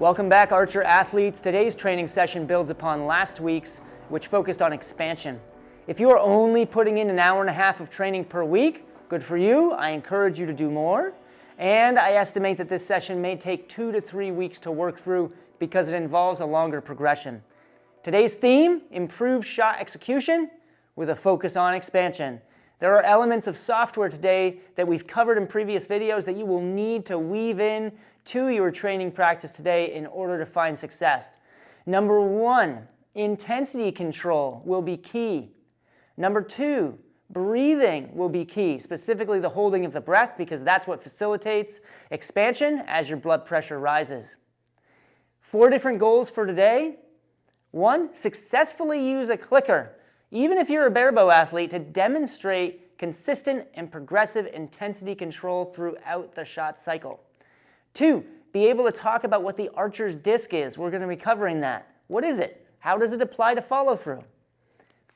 Welcome back, Archer athletes. Today's training session builds upon last week's, which focused on expansion. If you are only putting in an hour and a half of training per week, good for you. I encourage you to do more. And I estimate that this session may take 2 to 3 weeks to work through because it involves a longer progression. Today's theme, improved shot execution with a focus on expansion. There are elements of software today that we've covered in previous videos that you will need to weave in to your training practice today in order to find success. Number 1, intensity control will be key. Number 2, breathing will be key, specifically the holding of the breath, because that's what facilitates expansion as your blood pressure rises. 4 different goals for today. 1, successfully use a clicker, even if you're a barebow athlete, to demonstrate consistent and progressive intensity control throughout the shot cycle. 2, be able to talk about what the archer's disc is. We're going to be covering that. What is it? How does it apply to follow through?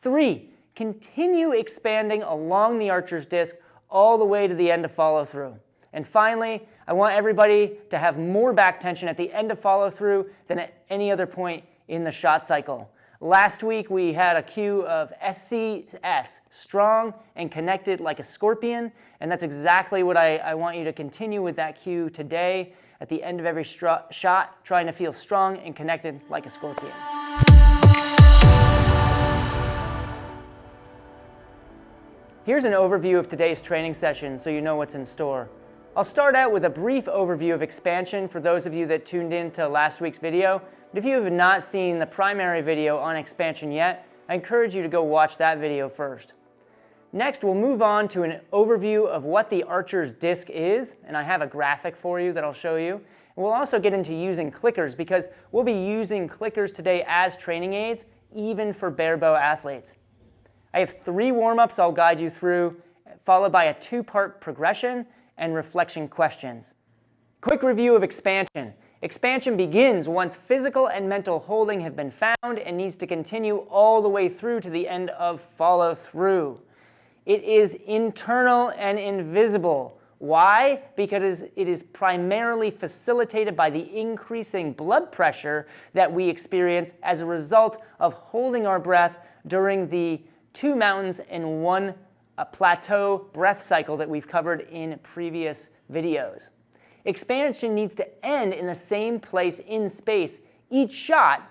3, continue expanding along the archer's disc all the way to the end of follow through. And finally, I want everybody to have more back tension at the end of follow through than at any other point in the shot cycle. Last week we had a cue of SCS, strong and connected like a scorpion, and that's exactly what I want you to continue with that cue today at the end of every shot, trying to feel strong and connected like a scorpion. Here's an overview of today's training session so you know what's in store. I'll start out with a brief overview of expansion for those of you that tuned in to last week's video. But if you have not seen the primary video on expansion yet, I encourage you to go watch that video first. Next, we'll move on to an overview of what the archer's disc is, and I have a graphic for you that I'll show you. And we'll also get into using clickers because we'll be using clickers today as training aids, even for barebow athletes. I have 3 warm-ups I'll guide you through, followed by a 2-part progression and reflection questions. Quick review of expansion. Expansion begins once physical and mental holding have been found and needs to continue all the way through to the end of follow through. It is internal and invisible. Why? Because it is primarily facilitated by the increasing blood pressure that we experience as a result of holding our breath during the 2 mountains and 1 plateau breath cycle that we've covered in previous videos. Expansion needs to end in the same place in space each shot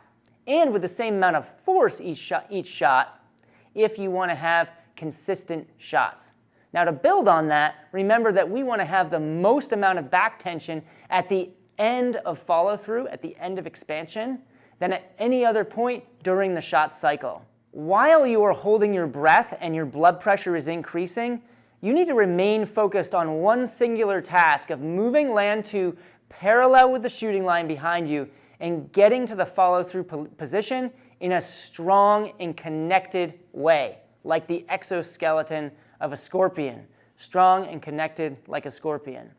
and with the same amount of force each shot if you want to have consistent shots. Now, to build on that, remember that we want to have the most amount of back tension at the end of follow through, at the end of expansion, than at any other point during the shot cycle. While you are holding your breath and your blood pressure is increasing, you need to remain focused on one singular task of moving land to parallel with the shooting line behind you and getting to the follow-through position in a strong and connected way, like the exoskeleton of a scorpion. Strong and connected like a scorpion.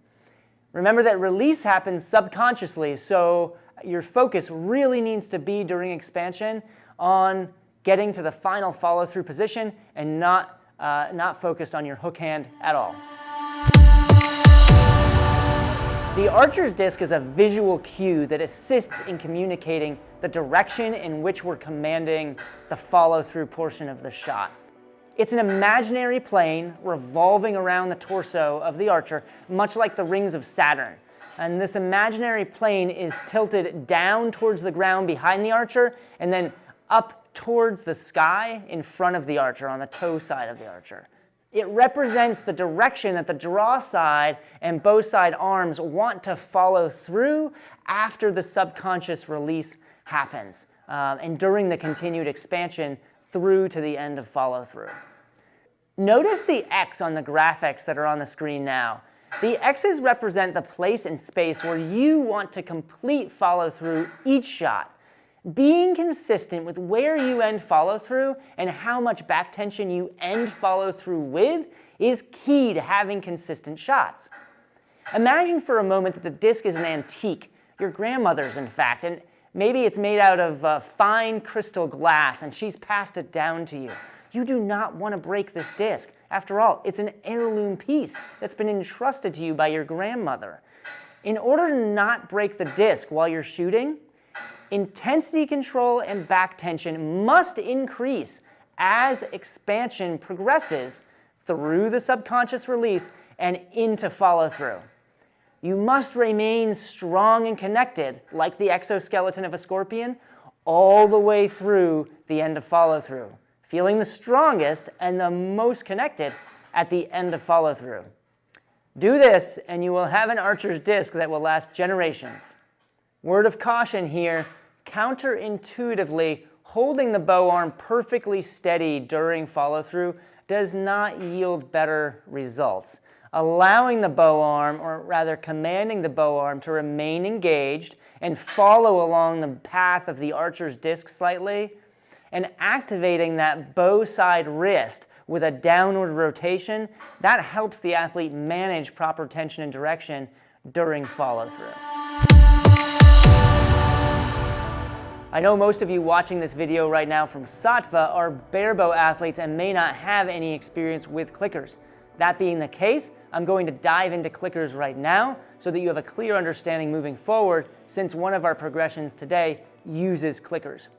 Remember that release happens subconsciously, so your focus really needs to be during expansion on getting to the final follow-through position and not focused on your hook hand at all. The archer's disc is a visual cue that assists in communicating the direction in which we're commanding the follow-through portion of the shot. It's an imaginary plane revolving around the torso of the archer, much like the rings of Saturn. And this imaginary plane is tilted down towards the ground behind the archer and then up towards the sky in front of the archer on the toe side of the archer. It represents the direction that the draw side and bow side arms want to follow through after the subconscious release happens and during the continued expansion through to the end of follow through. Notice the X on the graphics that are on the screen now. The X's represent the place and space where you want to complete follow through each shot. Being consistent with where you end follow through and how much back tension you end follow through with is key to having consistent shots. Imagine for a moment that the disc is an antique, your grandmother's in fact, and maybe it's made out of fine crystal glass and she's passed it down to you. You do not want to break this disc. After all, it's an heirloom piece that's been entrusted to you by your grandmother. In order to not break the disc while you're shooting, intensity control and back tension must increase as expansion progresses through the subconscious release and into follow-through. You must remain strong and connected, like the exoskeleton of a scorpion, all the way through the end of follow-through, feeling the strongest and the most connected at the end of follow-through. Do this, and you will have an archer's disc that will last generations. Word of caution here, counterintuitively, holding the bow arm perfectly steady during follow-through does not yield better results. Allowing the bow arm, or rather commanding the bow arm, to remain engaged and follow along the path of the archer's disc slightly, and activating that bow side wrist with a downward rotation, that helps the athlete manage proper tension and direction during follow-through. I know most of you watching this video right now from Sattva are barebow athletes and may not have any experience with clickers. That being the case, I'm going to dive into clickers right now so that you have a clear understanding moving forward, since one of our progressions today uses clickers.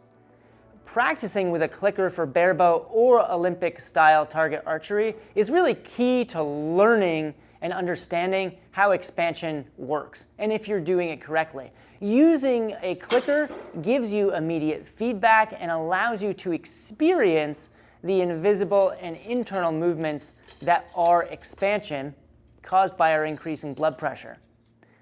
Practicing with a clicker for barebow or Olympic-style target archery is really key to learning and understanding how expansion works, and if you're doing it correctly. Using a clicker gives you immediate feedback and allows you to experience the invisible and internal movements that are expansion caused by our increasing blood pressure.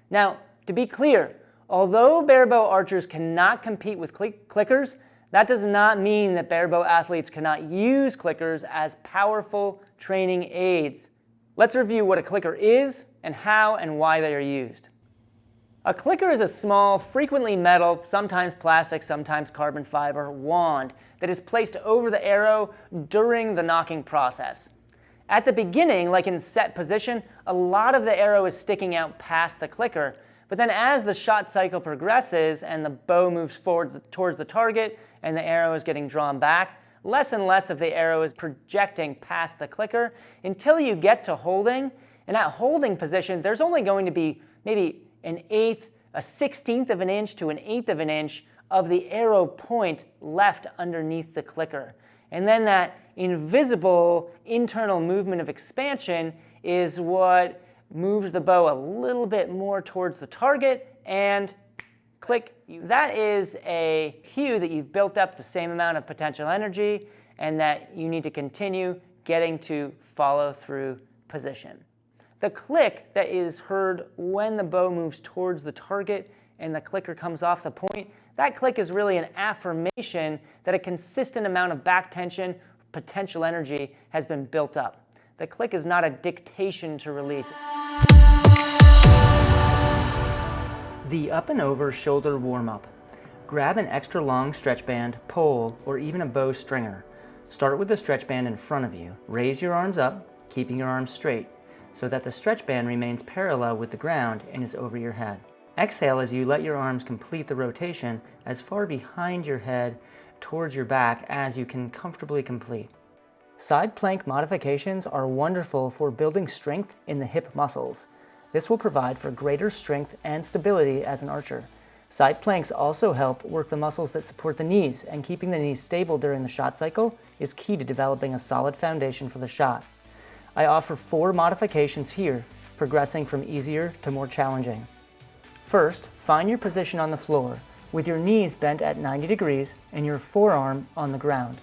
Now, to be clear, although barebow archers cannot compete with clickers, that does not mean that barebow athletes cannot use clickers as powerful training aids. Let's review what a clicker is and how and why they are used. A clicker is a small, frequently metal, sometimes plastic, sometimes carbon fiber wand that is placed over the arrow during the nocking process. At the beginning, like in set position, a lot of the arrow is sticking out past the clicker, but then as the shot cycle progresses and the bow moves forward towards the target and the arrow is getting drawn back, less and less of the arrow is projecting past the clicker until you get to holding. And at holding position, there's only going to be maybe an eighth, a 16th of an inch to an eighth of an inch of the arrow point left underneath the clicker. And then that invisible internal movement of expansion is what moves the bow a little bit more towards the target, and click. That is a cue that you've built up the same amount of potential energy and that you need to continue getting to follow through position. The click that is heard when the bow moves towards the target and the clicker comes off the point, that click is really an affirmation that a consistent amount of back tension, potential energy has been built up. The click is not a dictation to release. The up and over shoulder warm-up. Grab an extra long stretch band, pole, or even a bow stringer. Start with the stretch band in front of you. Raise your arms up, keeping your arms straight, so that the stretch band remains parallel with the ground and is over your head. Exhale as you let your arms complete the rotation as far behind your head towards your back as you can comfortably complete. Side plank modifications are wonderful for building strength in the hip muscles. This will provide for greater strength and stability as an archer. Side planks also help work the muscles that support the knees, and keeping the knees stable during the shot cycle is key to developing a solid foundation for the shot. I offer 4 modifications here, progressing from easier to more challenging. First, find your position on the floor, with your knees bent at 90 degrees and your forearm on the ground.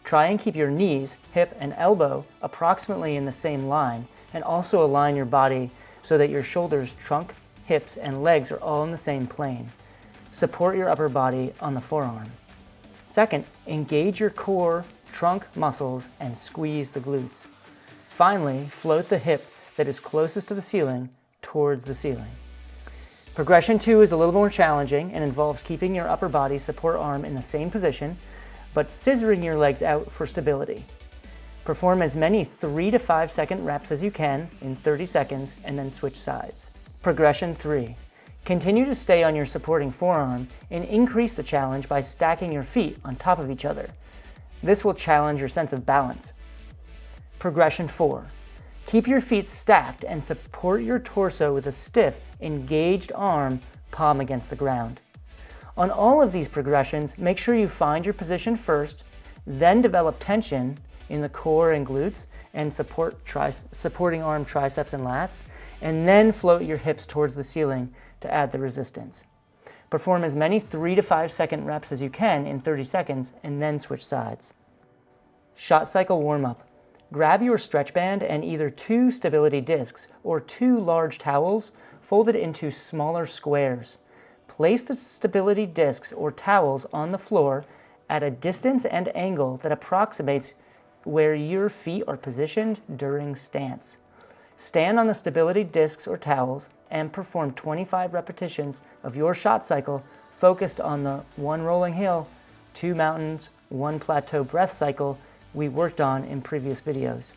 Try and keep your knees, hip, and elbow approximately in the same line, and also align your body so that your shoulders, trunk, hips, and legs are all in the same plane. Support your upper body on the forearm. Second, engage your core, trunk muscles, and squeeze the glutes. Finally, float the hip that is closest to the ceiling towards the ceiling. Progression 2 is a little more challenging and involves keeping your upper body support arm in the same position, but scissoring your legs out for stability. Perform as many 3 to 5 second reps as you can in 30 seconds and then switch sides. Progression 3. Continue to stay on your supporting forearm and increase the challenge by stacking your feet on top of each other. This will challenge your sense of balance. Progression 4. Keep your feet stacked and support your torso with a stiff, engaged arm, palm against the ground. On all of these progressions, make sure you find your position first, then develop tension in the core and glutes and supporting arm, triceps, and lats, and then float your hips towards the ceiling to add the resistance. Perform as many 3 to 5 second reps as you can in 30 seconds and then switch sides. Shot cycle warm-up. Grab your stretch band and either 2 stability discs or 2 large towels folded into smaller squares. Place the stability discs or towels on the floor at a distance and angle that approximates where your feet are positioned during stance. Stand on the stability discs or towels and perform 25 repetitions of your shot cycle focused on the 1 rolling hill, 2 mountains, 1 plateau breath cycle we worked on in previous videos.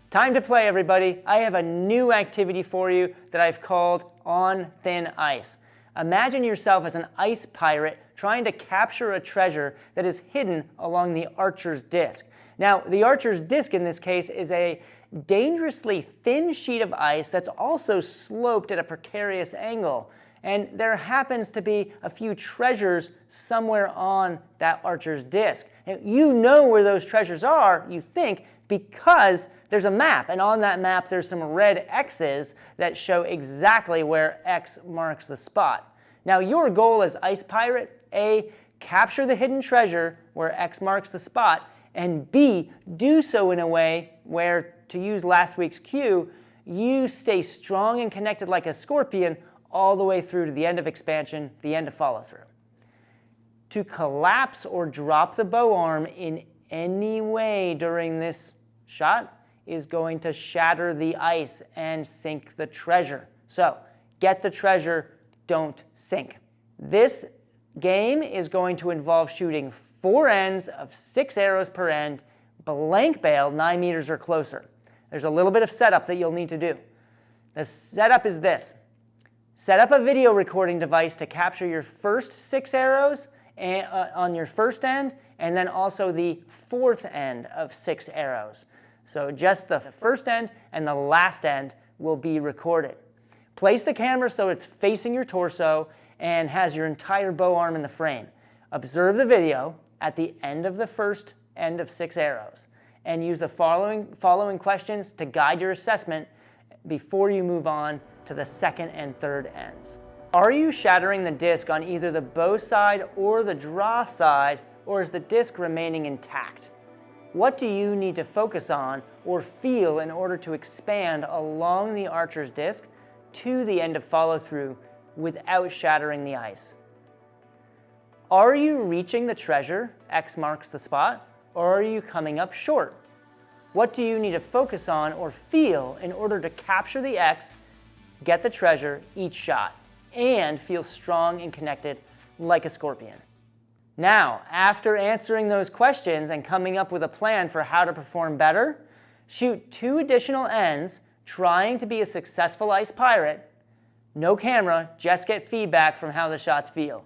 Time to play, everybody. I have a new activity for you that I've called On Thin Ice. Imagine yourself as an ice pirate trying to capture a treasure that is hidden along the archer's disc. Now, the archer's disc in this case is a dangerously thin sheet of ice that's also sloped at a precarious angle. And there happens to be a few treasures somewhere on that archer's disc. And you know where those treasures are, you think, because there's a map, and on that map there's some red X's that show exactly where X marks the spot. Now your goal as Ice Pirate, A, capture the hidden treasure where X marks the spot, and B, do so in a way where, to use last week's cue, you stay strong and connected like a scorpion all the way through to the end of expansion, the end of follow-through. To collapse or drop the bow arm in any way during this shot is going to shatter the ice and sink the treasure. So get the treasure, don't sink. This game is going to involve shooting 4 ends of 6 arrows per end, blank bail 9 meters or closer. There's a little bit of setup that you'll need to do. The setup is this. Set up a video recording device to capture your first 6 arrows on your first end, and then also the 4th end of 6 arrows. So just the first end and the last end will be recorded. Place the camera so it's facing your torso and has your entire bow arm in the frame. Observe the video at the end of the first end of 6 arrows and use the following questions to guide your assessment before you move on to the 2nd and 3rd ends. Are you shattering the disc on either the bow side or the draw side, or is the disc remaining intact? What do you need to focus on or feel in order to expand along the archer's disc to the end of follow-through without shattering the ice? Are you reaching the treasure, X marks the spot, or are you coming up short? What do you need to focus on or feel in order to capture the X, get the treasure each shot, and feel strong and connected like a scorpion? Now, after answering those questions and coming up with a plan for how to perform better, shoot 2 additional ends trying to be a successful ice pirate. No camera, just get feedback from how the shots feel.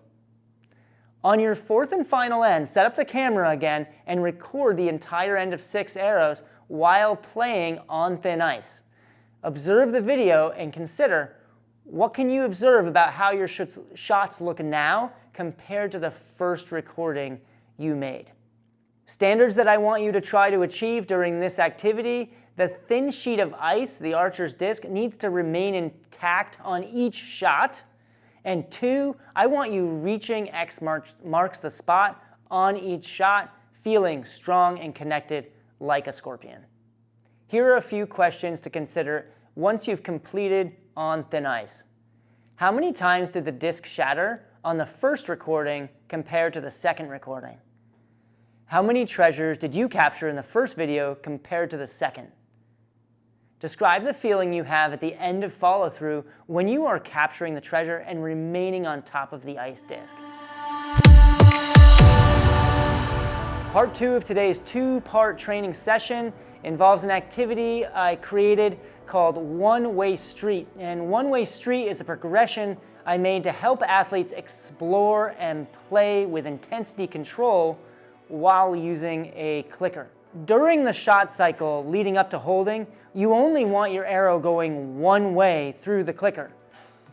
On your 4th and final end, set up the camera again and record the entire end of 6 arrows while playing on thin ice. Observe the video and consider, what can you observe about how your shots look now compared to the first recording you made? Standards that I want you to try to achieve during this activity: the thin sheet of ice, the archer's disc, needs to remain intact on each shot. And 2, I want you reaching X marks the spot on each shot, feeling strong and connected like a scorpion. Here are a few questions to consider once you've completed on thin ice. How many times did the disc shatter on the first recording compared to the second recording? How many treasures did you capture in the first video compared to the second? Describe the feeling you have at the end of follow-through when you are capturing the treasure and remaining on top of the ice disc. Part 2 of today's 2-part training session involves an activity I created called One-Way Street. And One-Way Street is a progression I made to help athletes explore and play with intensity control while using a clicker. During the shot cycle leading up to holding, you only want your arrow going one way through the clicker,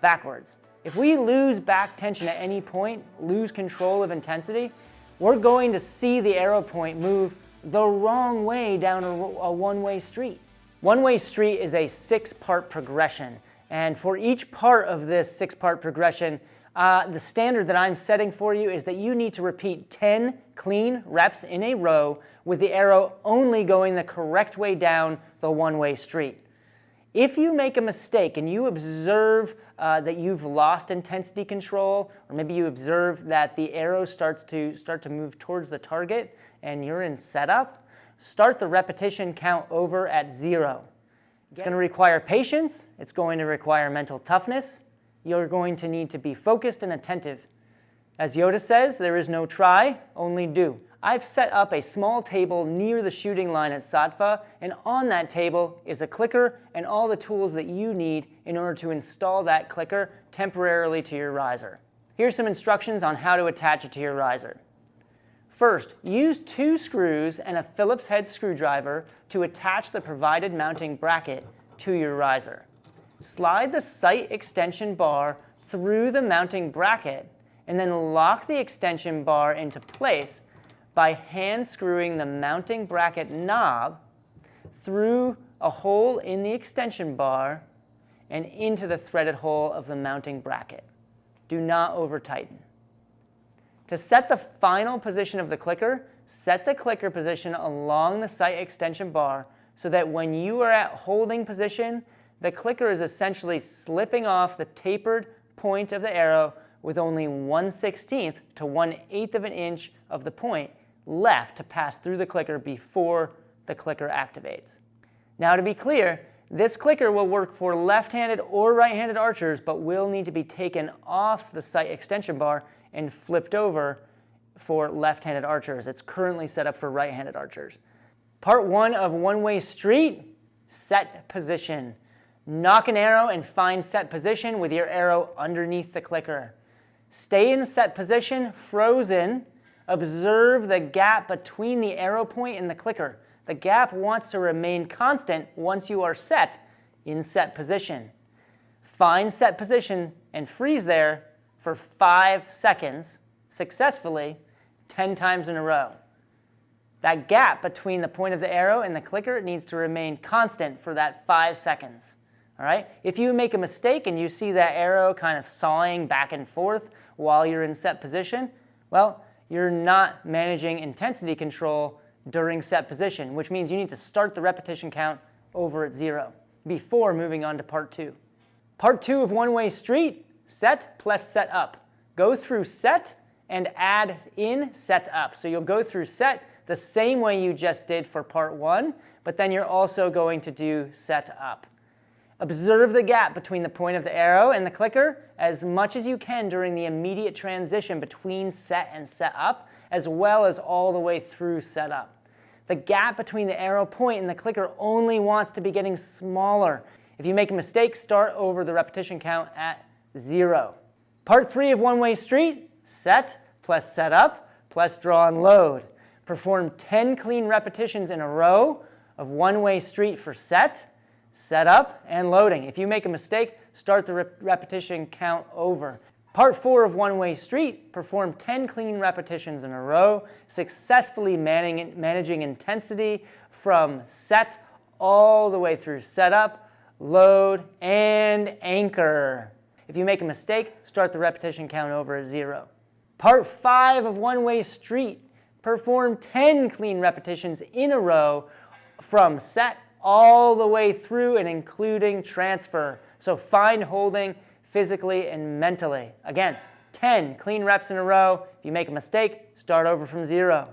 backwards. If we lose back tension at any point, lose control of intensity, we're going to see the arrow point move the wrong way down a one-way street. One-way street is a 6-part progression, and for each part of this 6-part progression, the standard that I'm setting for you is that you need to repeat 10 clean reps in a row with the arrow only going the correct way down the one-way street. If you make a mistake and you observe that you've lost intensity control, or maybe you observe that the arrow starts to move towards the target and you're in setup, start the repetition count over at 0. It's going to require patience. It's going to require mental toughness. You're going to need to be focused and attentive. As Yoda says, there is no try, only do. I've set up a small table near the shooting line at Sattva, and on that table is a clicker and all the tools that you need in order to install that clicker temporarily to your riser. Here's some instructions on how to attach it to your riser. First, use 2 screws and a Phillips head screwdriver to attach the provided mounting bracket to your riser. Slide the sight extension bar through the mounting bracket and then lock the extension bar into place by hand screwing the mounting bracket knob through a hole in the extension bar and into the threaded hole of the mounting bracket. Do not over-tighten. To set the final position of the clicker, set the clicker position along the sight extension bar so that when you are at holding position, the clicker is essentially slipping off the tapered point of the arrow with only 1/16 to 1/8 of an inch of the point left to pass through the clicker before the clicker activates. Now, to be clear, this clicker will work for left-handed or right-handed archers, but will need to be taken off the sight extension bar and flipped over for left-handed archers. It's currently set up for right-handed archers. Part 1 of one-way street, set position. Nock an arrow and find set position with your arrow underneath the clicker. Stay in set position, frozen. Observe the gap between the arrow point and the clicker. The gap wants to remain constant once you are set in set position. Find set position and freeze there for 5 seconds successfully 10 times in a row. That gap between the point of the arrow and the clicker needs to remain constant for that 5 seconds. All right? If you make a mistake and you see that arrow kind of sawing back and forth while you're in set position, well, you're not managing intensity control during set position, which means you need to start the repetition count over at 0 before moving on to part 2. Part 2 of one-way street, set plus set up. Go through set and add in set up. So you'll go through set the same way you just did for part 1, but then you're also going to do set up. Observe the gap between the point of the arrow and the clicker as much as you can during the immediate transition between set and set up, as well as all the way through set up. The gap between the arrow point and the clicker only wants to be getting smaller. If you make a mistake, start over the repetition count at 0. Part 3 of one-way street, set plus set up plus draw and load. Perform 10 clean repetitions in a row of one-way street for set up, and loading. If you make a mistake, start the repetition count over. Part 4 of one-way street, perform 10 clean repetitions in a row, successfully managing intensity from set all the way through setup, load, and anchor. If you make a mistake, start the repetition count over at 0. Part 5 of one-way street, perform 10 clean repetitions in a row from set all the way through and including transfer. So find holding physically and mentally. Again, 10 clean reps in a row. If you make a mistake, start over from 0.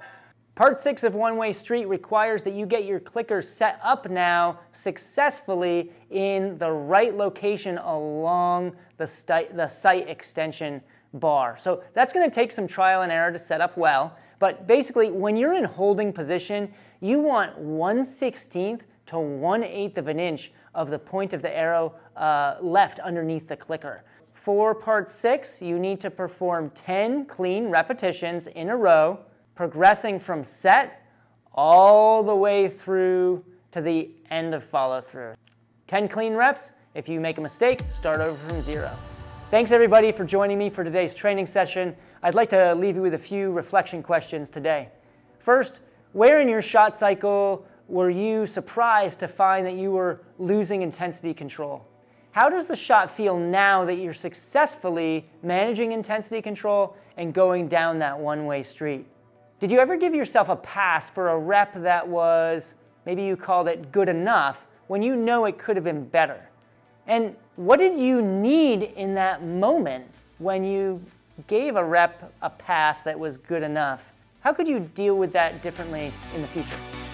Part 6 of one-way street requires that you get your clicker set up now successfully in the right location along the sight extension bar. So that's going to take some trial and error to set up well. But basically, when you're in holding position, you want 1/16 to 1/8 of an inch of the point of the arrow left underneath the clicker. For part 6, you need to perform 10 clean repetitions in a row progressing from set all the way through to the end of follow through. 10 clean reps. If you make a mistake, start over from 0. Thanks everybody for joining me for today's training session. I'd like to leave you with a few reflection questions today. First, where in your shot cycle were you surprised to find that you were losing intensity control? How does the shot feel now that you're successfully managing intensity control and going down that one-way street? Did you ever give yourself a pass for a rep that was, maybe you called it good enough, when you know it could have been better? And what did you need in that moment when you gave a rep a pass that was good enough? How could you deal with that differently in the future?